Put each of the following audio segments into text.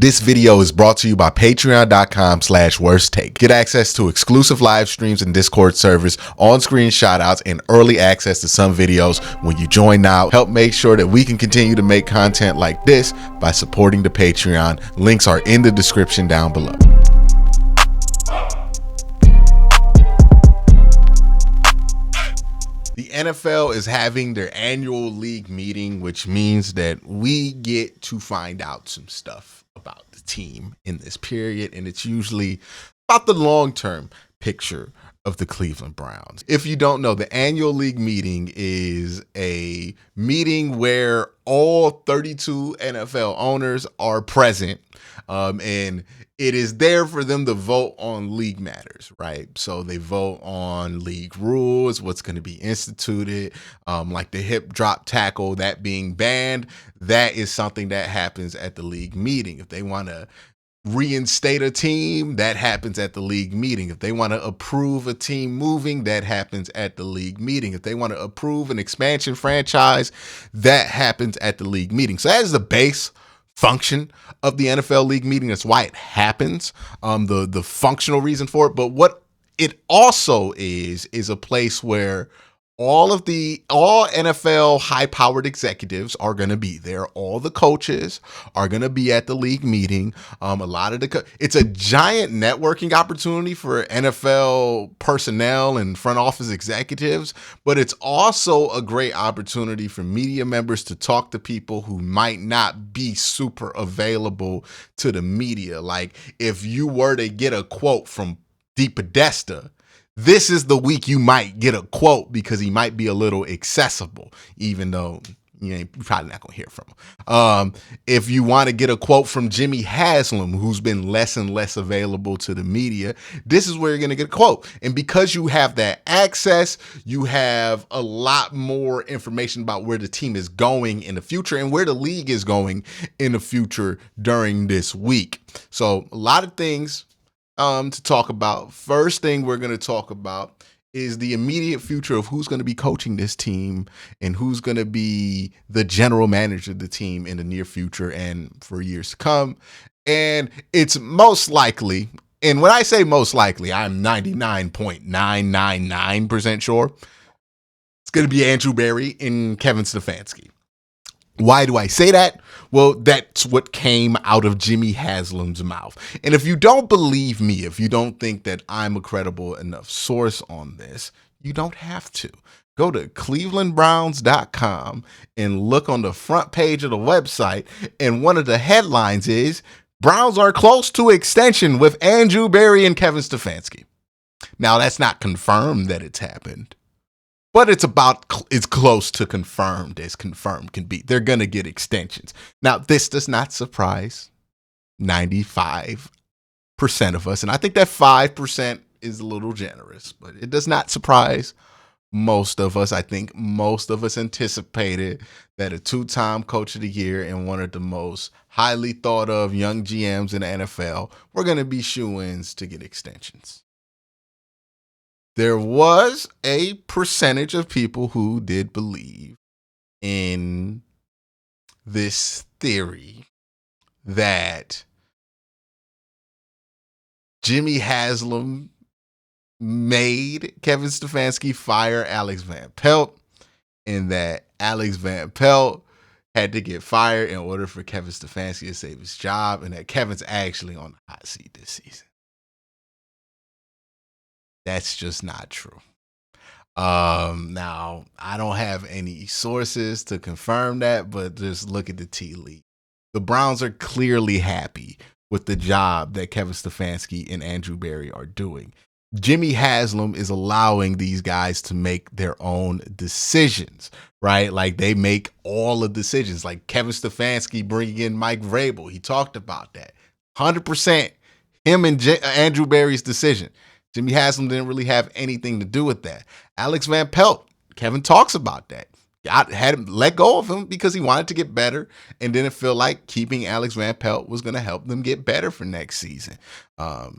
This video is brought to you by patreon.com/worsttake. Get access to exclusive live streams and Discord servers, on-screen shoutouts, and early access to some videos when you join now. Help make sure that we can continue to make content like this by supporting the Patreon. Links are in the description down below. The NFL is having their annual league meeting, which means that we get to find out some stuff about the team in this period, and it's usually about the long-term picture of the Cleveland Browns. If you don't know, the annual league meeting is a meeting where all 32 NFL owners are present, and it is there for them to vote on league matters, right? So they vote on league rules, what's going to be instituted, like the hip drop tackle, that being banned. That is something that happens at the league meeting. If they want to reinstate a team, that happens at the league meeting. If they want to approve a team moving, that happens at the league meeting. If they want to approve an expansion franchise, that happens at the league meeting. So that is the base function of the NFL league meeting. That's why it happens, the functional reason for it. But what it also is a place where all NFL high-powered executives are going to be there. All the coaches are going to be at the league meeting. It's a giant networking opportunity for NFL personnel and front office executives, but it's also a great opportunity for media members to talk to people who might not be super available to the media. Like if you were to get a quote from DePodesta, this is the week you might get a quote because he might be a little accessible, even though you're probably not going to hear from him. If you want to get a quote from Jimmy Haslam, who's been less and less available to the media, this is where you're going to get a quote. And because you have that access, you have a lot more information about where the team is going in the future and where the league is going in the future during this week. So a lot of things to talk about. First thing we're going to talk about is the immediate future of who's going to be coaching this team and who's going to be the general manager of the team in the near future and for years to come. And it's most likely, and when I say most likely, I'm 99.999% sure it's going to be Andrew Berry and Kevin Stefanski. Why do I say that? Well, that's what came out of Jimmy Haslam's mouth. And if you don't believe me, if you don't think that I'm a credible enough source on this, you don't have to. Go to clevelandbrowns.com and look on the front page of the website. And one of the headlines is, Browns are close to extension with Andrew Berry and Kevin Stefanski. Now, that's not confirmed that it's happened, but it's close to confirmed as confirmed can be. They're going to get extensions. Now, this does not surprise 95% of us. And I think that 5% is a little generous, but it does not surprise most of us. I think most of us anticipated that a two-time coach of the year and one of the most highly thought of young GMs in the NFL were going to be shoo-ins to get extensions. There was a percentage of people who did believe in this theory that Jimmy Haslam made Kevin Stefanski fire Alex Van Pelt, and that Alex Van Pelt had to get fired in order for Kevin Stefanski to save his job, and that Kevin's actually on the hot seat this season. That's just not true. Now, I don't have any sources to confirm that, but just look at the tea leaf. The Browns are clearly happy with the job that Kevin Stefanski and Andrew Berry are doing. Jimmy Haslam is allowing these guys to make their own decisions, right? Like they make all the decisions. Like Kevin Stefanski bringing in Mike Vrabel. He talked about that. 100% him and Andrew Berry's decision. Jimmy Haslam didn't really have anything to do with that. Alex Van Pelt, Kevin talks about that. Had him let go of him because he wanted to get better and didn't feel like keeping Alex Van Pelt was going to help them get better for next season. All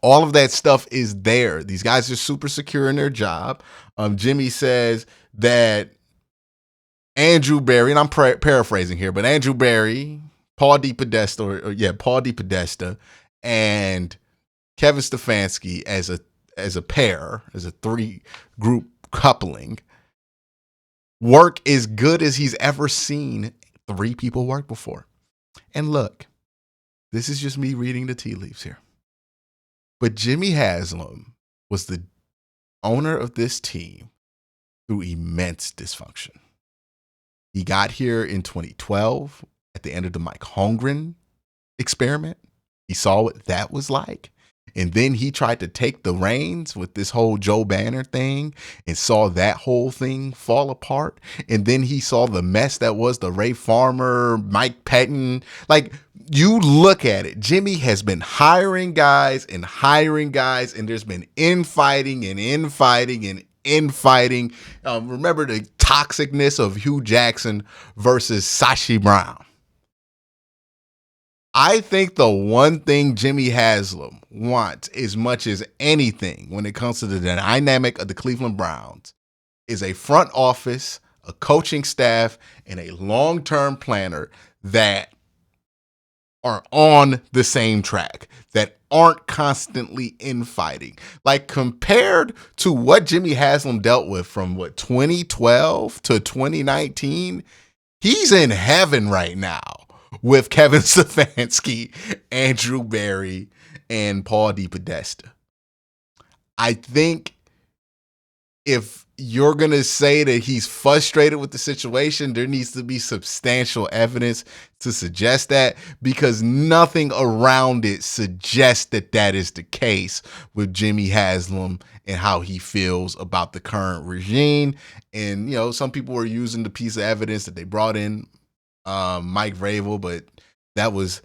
of that stuff is there. These guys are super secure in their job. Jimmy says that Andrew Berry, and I'm paraphrasing here, but Andrew Berry Paul DePodesta, Paul DePodesta and Kevin Stefanski as a pair, as a 3-group coupling, work as good as he's ever seen 3 people work before. And look, this is just me reading the tea leaves here. But Jimmy Haslam was the owner of this team through immense dysfunction. He got here in 2012 at the end of the Mike Holmgren experiment. He saw what that was like. And then he tried to take the reins with this whole Joe Banner thing and saw that whole thing fall apart. And then he saw the mess that was the Ray Farmer, Mike Pettin. Like, you look at it, Jimmy has been hiring guys, and there's been infighting and infighting and infighting. Remember the toxicness of Hugh Jackson versus Sashi Brown. I think the one thing Jimmy Haslam wants as much as anything when it comes to the dynamic of the Cleveland Browns is a front office, a coaching staff, and a long-term planner that are on the same track, that aren't constantly infighting. Like, compared to what Jimmy Haslam dealt with from 2012 to 2019, he's in heaven right now with Kevin Stefanski, Andrew Berry, and Paul DePodesta. I think if you're going to say that he's frustrated with the situation, there needs to be substantial evidence to suggest that, because nothing around it suggests that that is the case with Jimmy Haslam and how he feels about the current regime. And, you know, some people were using the piece of evidence that they brought in Mike Vrabel, but that was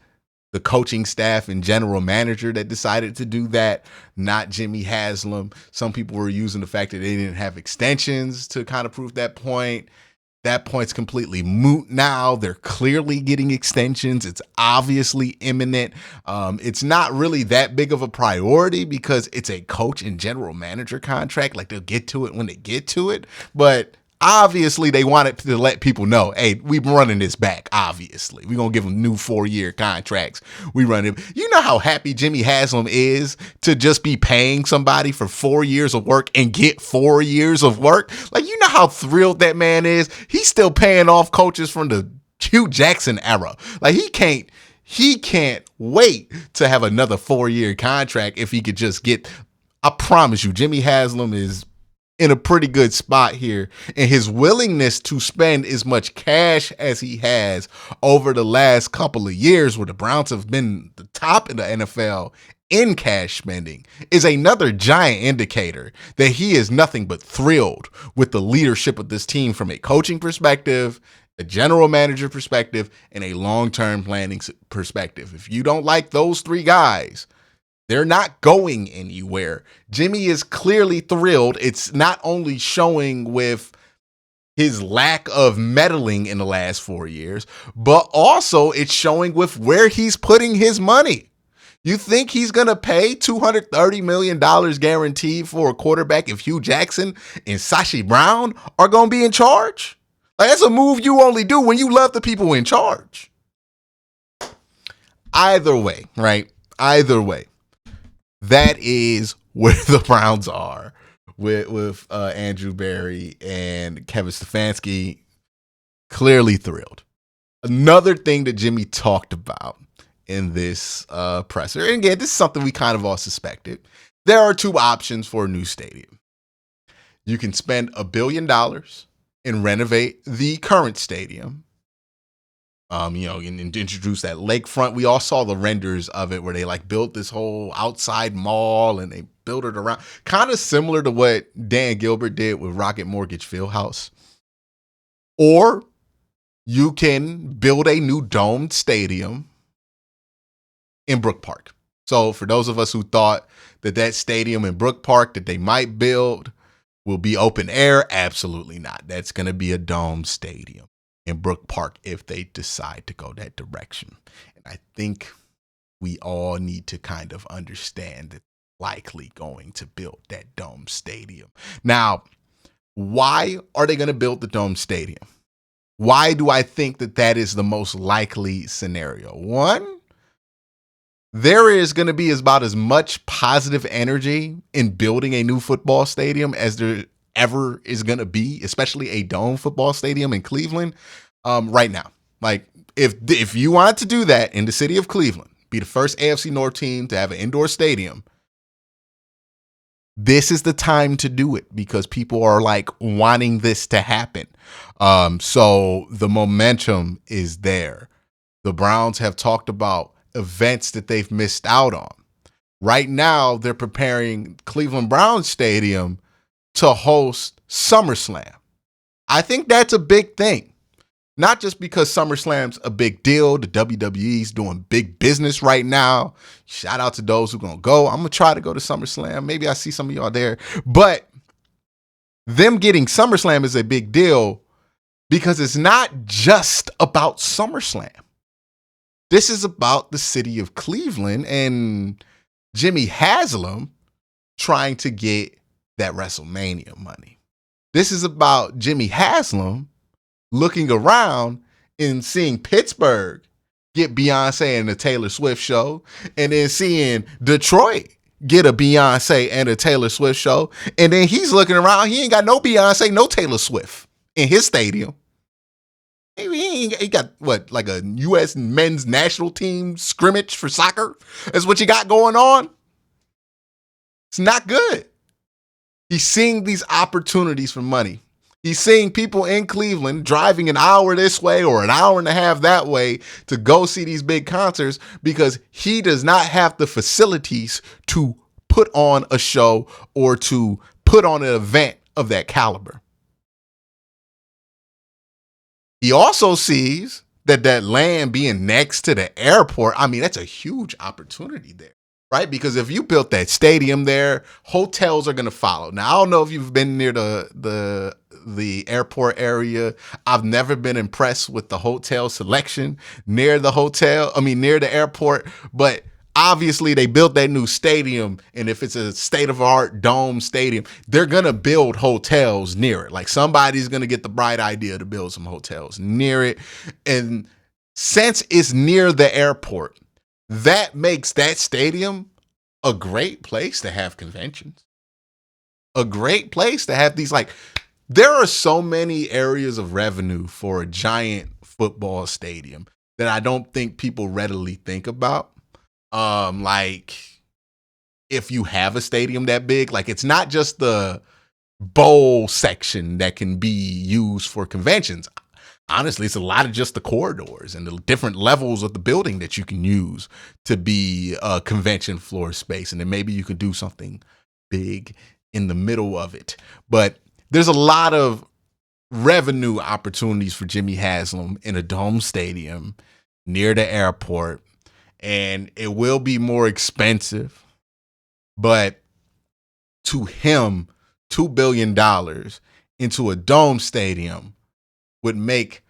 the coaching staff and general manager that decided to do that, not Jimmy Haslam. Some people were using the fact that they didn't have extensions to kind of prove that point. That point's completely moot now. They're clearly getting extensions. It's obviously imminent. It's not really that big of a priority because it's a coach and general manager contract. Like, they'll get to it when they get to it. But obviously, they wanted to let people know, hey, we're running this back, obviously. We're going to give them new 4-year contracts. We run it. You know how happy Jimmy Haslam is to just be paying somebody for 4 years of work and get 4 years of work? Like, you know how thrilled that man is? He's still paying off coaches from the Hugh Jackson era. Like, he can't wait to have another 4-year contract if he could just get. I promise you, Jimmy Haslam is in a pretty good spot here, and his willingness to spend as much cash as he has over the last couple of years, where the Browns have been the top in the NFL in cash spending, is another giant indicator that he is nothing but thrilled with the leadership of this team from a coaching perspective, a general manager perspective, and a long-term planning perspective. If you don't like those 3 guys, they're not going anywhere. Jimmy is clearly thrilled. It's not only showing with his lack of meddling in the last 4 years, but also it's showing with where he's putting his money. You think he's going to pay $230 million guaranteed for a quarterback if Hugh Jackson and Sashi Brown are going to be in charge? Like, that's a move you only do when you love the people in charge. Either way, right? Either way. That is where the Browns are with Andrew Berry and Kevin Stefanski. Clearly thrilled. Another thing that Jimmy talked about in this presser, and again, this is something we kind of all suspected. There are 2 options for a new stadium. You can spend $1 billion and renovate the current stadium. And introduce that lakefront. We all saw the renders of it where they like built this whole outside mall and they built it around, kind of similar to what Dan Gilbert did with Rocket Mortgage Fieldhouse. Or you can build a new domed stadium in Brook Park. So for those of us who thought that stadium in Brook Park that they might build will be open air, absolutely not. That's going to be a domed stadium in Brook Park if they decide to go that direction. And I think we all need to kind of understand that likely going to build that dome stadium. Now, why are they going to build the dome stadium? Why do I think that that is the most likely scenario? One, there is going to be about as much positive energy in building a new football stadium as there ever is going to be, especially a dome football stadium in Cleveland right now. Like, if you want to do that in the city of Cleveland, be the first AFC North team to have an indoor stadium, this is the time to do it because people are like wanting this to happen. So the momentum is there. The Browns have talked about events that they've missed out on. Right now, they're preparing Cleveland Browns Stadium to host SummerSlam. I think that's a big thing. Not just because SummerSlam's a big deal. The WWE's doing big business right now. Shout out to those who are going to go. I'm going to try to go to SummerSlam. Maybe I see some of y'all there. But them getting SummerSlam is a big deal because it's not just about SummerSlam. This is about the city of Cleveland and Jimmy Haslam trying to get that WrestleMania money. This is about Jimmy Haslam looking around and seeing Pittsburgh get Beyonce and the Taylor Swift show, and then seeing Detroit get a Beyonce and a Taylor Swift show, and then he's looking around, he ain't got no Beyonce, no Taylor Swift in his stadium. He got what, like a U.S. men's national team scrimmage for soccer? That's what you got going on? It's not good. He's seeing these opportunities for money. He's seeing people in Cleveland driving an hour this way or an hour and a half that way to go see these big concerts because he does not have the facilities to put on a show or to put on an event of that caliber. He also sees that land being next to the airport, I mean, that's a huge opportunity there, right? Because if you built that stadium there, hotels are going to follow. Now, I don't know if you've been near the airport area. I've never been impressed with the hotel selection near the airport, but obviously they built that new stadium, and if it's a state-of-the-art dome stadium, they're going to build hotels near it. Like, somebody's going to get the bright idea to build some hotels near it. And since it's near the airport, that makes that stadium a great place to have conventions. A great place to have these, like, there are so many areas of revenue for a giant football stadium that I don't think people readily think about. Like, if you have a stadium that big, like, it's not just the bowl section that can be used for conventions. Honestly, it's a lot of just the corridors and the different levels of the building that you can use to be a convention floor space. And then maybe you could do something big in the middle of it. But there's a lot of revenue opportunities for Jimmy Haslam in a dome stadium near the airport. And it will be more expensive, but to him, $2 billion into a dome stadium would make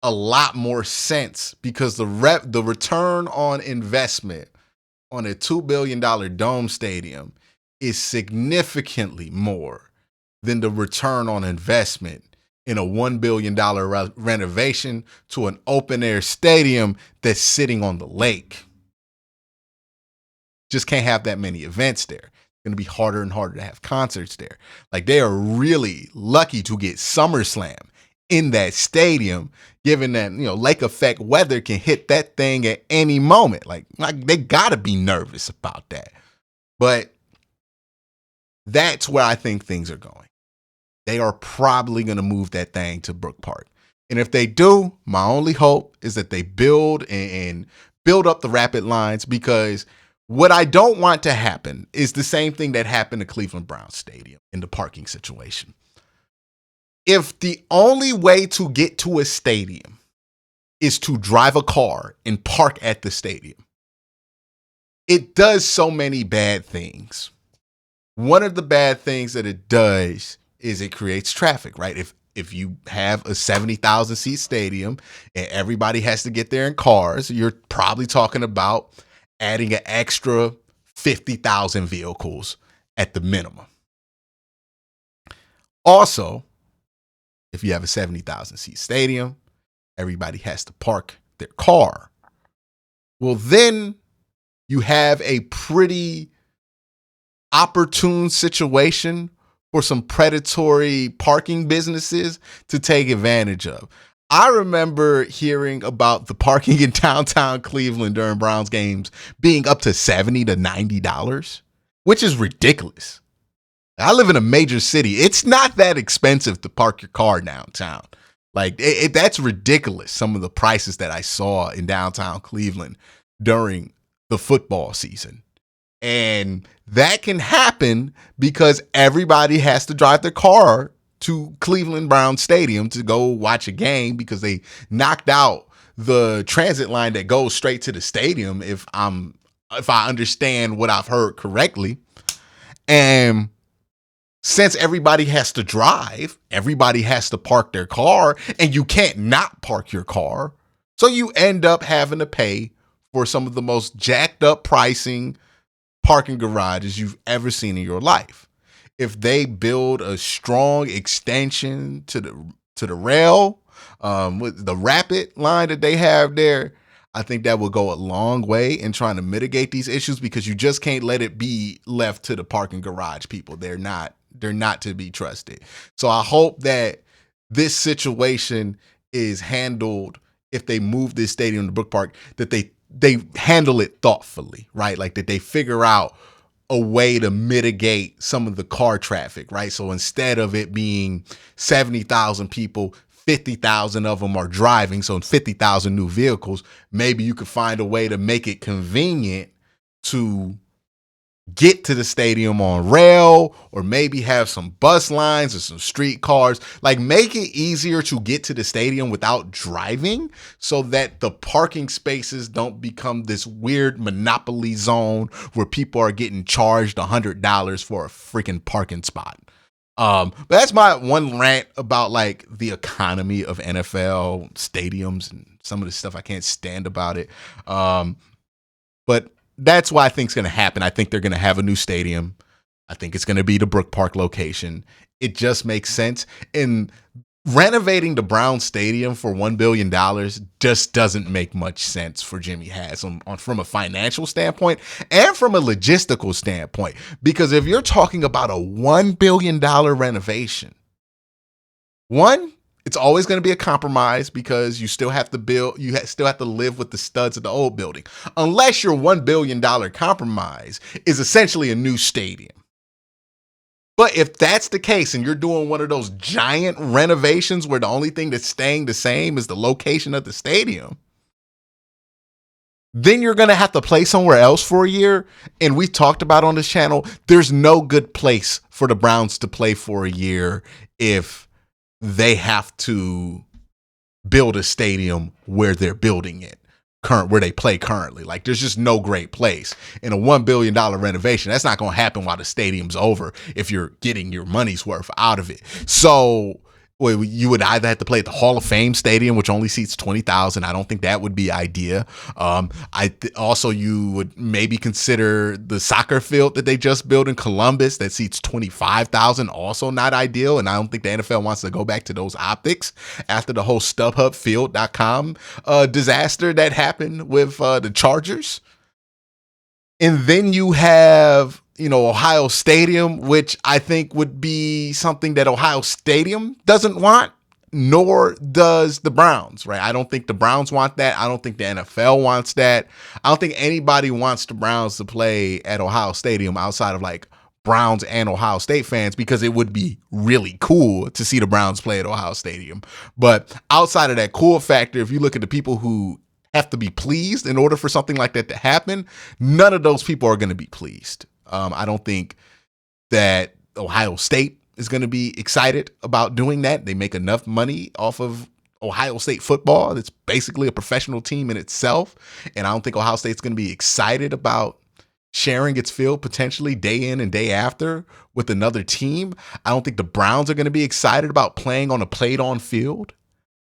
a lot more sense because the return on investment on a $2 billion dome stadium is significantly more than the return on investment in a $1 billion renovation to an open air stadium that's sitting on the lake. Just can't have that many events there. It's going to be harder and harder to have concerts there. Like, they are really lucky to get SummerSlam in that stadium, given that, lake effect weather can hit that thing at any moment. Like they got to be nervous about that. But that's where I think things are going. They are probably going to move that thing to Brook Park. And if they do, my only hope is that they build and build up the rapid lines, because what I don't want to happen is the same thing that happened to Cleveland Browns Stadium in the parking situation. If the only way to get to a stadium is to drive a car and park at the stadium, it does so many bad things. One of the bad things that it does is it creates traffic, right? If you have a 70,000 seat stadium and everybody has to get there in cars, you're probably talking about adding an extra 50,000 vehicles at the minimum. Also, if you have a 70,000 seat stadium, everybody has to park their car. Well, then you have a pretty opportune situation for some predatory parking businesses to take advantage of. I remember hearing about the parking in downtown Cleveland during Browns games being up to $70 to $90, which is ridiculous. I live in a major city. It's not that expensive to park your car downtown. Like, that's ridiculous, some of the prices that I saw in downtown Cleveland during the football season. And that can happen because everybody has to drive their car to Cleveland Browns Stadium to go watch a game because they knocked out the transit line that goes straight to the stadium, if I understand what I've heard correctly. And since everybody has to drive, everybody has to park their car, and you can't not park your car. So you end up having to pay for some of the most jacked up pricing parking garages you've ever seen in your life. If they build a strong extension to the rail, with the rapid line that they have there, I think that will go a long way in trying to mitigate these issues, because you just can't let it be left to the parking garage people. They're not to be trusted. So I hope that this situation is handled, if they move this stadium to Brook Park, that they handle it thoughtfully, right? Like that they figure out a way to mitigate some of the car traffic, right? So instead of it being 70,000 people, 50,000 of them are driving. So in 50,000 new vehicles, maybe you could find a way to make it convenient to get to the stadium on rail, or maybe have some bus lines or some streetcars. Like, make it easier to get to the stadium without driving, so that the parking spaces don't become this weird monopoly zone where people are getting charged $100 for a freaking parking spot. But that's my one rant about like the economy of NFL stadiums and some of the stuff I can't stand about it. But that's why I think it's going to happen. I think they're going to have a new stadium. I think it's going to be the Brook Park location. It just makes sense. And renovating the Browns Stadium for $1 billion just doesn't make much sense for Jimmy Haslam from a financial standpoint and from a logistical standpoint. Because if you're talking about a $1 billion renovation, it's always going to be a compromise, because you still have to build, still have to live with the studs of the old building, unless your $1 billion compromise is essentially a new stadium. But if that's the case, and you're doing one of those giant renovations where the only thing that's staying the same is the location of the stadium, then you're going to have to play somewhere else for a year. And we talked about on this channel, there's no good place for the Browns to play for a year if they have to build a stadium where they're building it, where they play currently. Like, there's just no great place. In a $1 billion renovation, that's not going to happen while the stadium's over if you're getting your money's worth out of it. So you would either have to play at the Hall of Fame Stadium, which only seats 20,000. I don't think that would be ideal. Also, you would maybe consider the soccer field that they just built in Columbus that seats 25,000. Also not ideal. And I don't think the NFL wants to go back to those optics after the whole StubHubField.com disaster that happened with the Chargers. And then you have, Ohio Stadium, which I think would be something that Ohio Stadium doesn't want, nor does the Browns, right? I don't think the Browns want that. I don't think the NFL wants that. I don't think anybody wants the Browns to play at Ohio Stadium outside of like Browns and Ohio State fans, because it would be really cool to see the Browns play at Ohio Stadium. But outside of that cool factor, if you look at the people who have to be pleased in order for something like that to happen, none of those people are going to be pleased. I don't think that Ohio State is going to be excited about doing that. They make enough money off of Ohio State football. It's basically a professional team in itself. And I don't think Ohio State's going to be excited about sharing its field potentially day in and day after with another team. I don't think the Browns are going to be excited about playing on a played-on field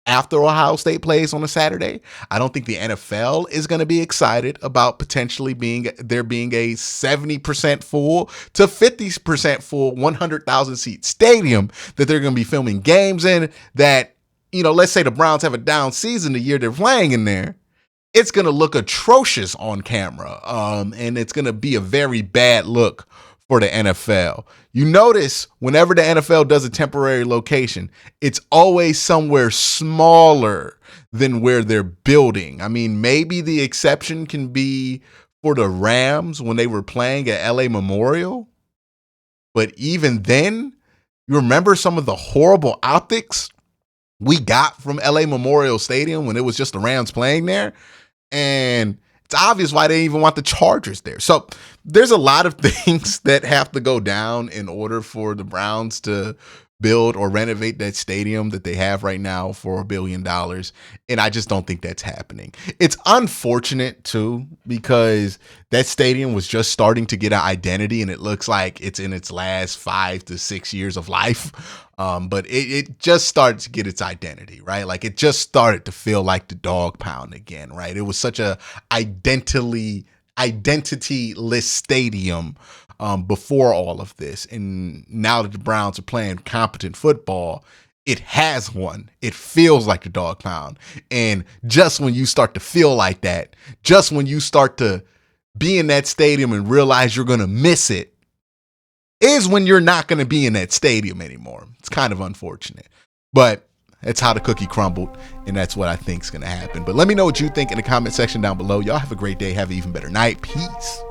after Ohio State plays on a Saturday. I don't think the NFL is going to be excited about potentially being a 70% full to 50% full 100,000 seat stadium that they're going to be filming games in, that, let's say the Browns have a down season the year they're playing in there, it's going to look atrocious on camera. And it's going to be a very bad look for the NFL. You notice whenever the NFL does a temporary location, it's always somewhere smaller than where they're building. I mean, maybe the exception can be for the Rams when they were playing at LA Memorial. But even then, you remember some of the horrible optics we got from LA Memorial Stadium when it was just the Rams playing there? And it's obvious why they even want the Chargers there. So there's a lot of things that have to go down in order for the Browns to build or renovate that stadium that they have right now for $1 billion. And I just don't think that's happening. It's unfortunate, too, because that stadium was just starting to get an identity, and it looks like it's in its last 5 to 6 years of life. But it just started to get its identity, right? Like, it just started to feel like the dog pound again, right? It was such a identityless stadium before all of this. And now that the Browns are playing competent football, it has one. It feels like the dog pound. And just when you start to feel like that, just when you start to be in that stadium and realize you're going to miss it, is when you're not going to be in that stadium anymore. It's kind of unfortunate, but that's how the cookie crumbled, and that's what I think is going to happen. But let me know what you think in the comment section down below. Y'all have a great day. Have an even better night. Peace.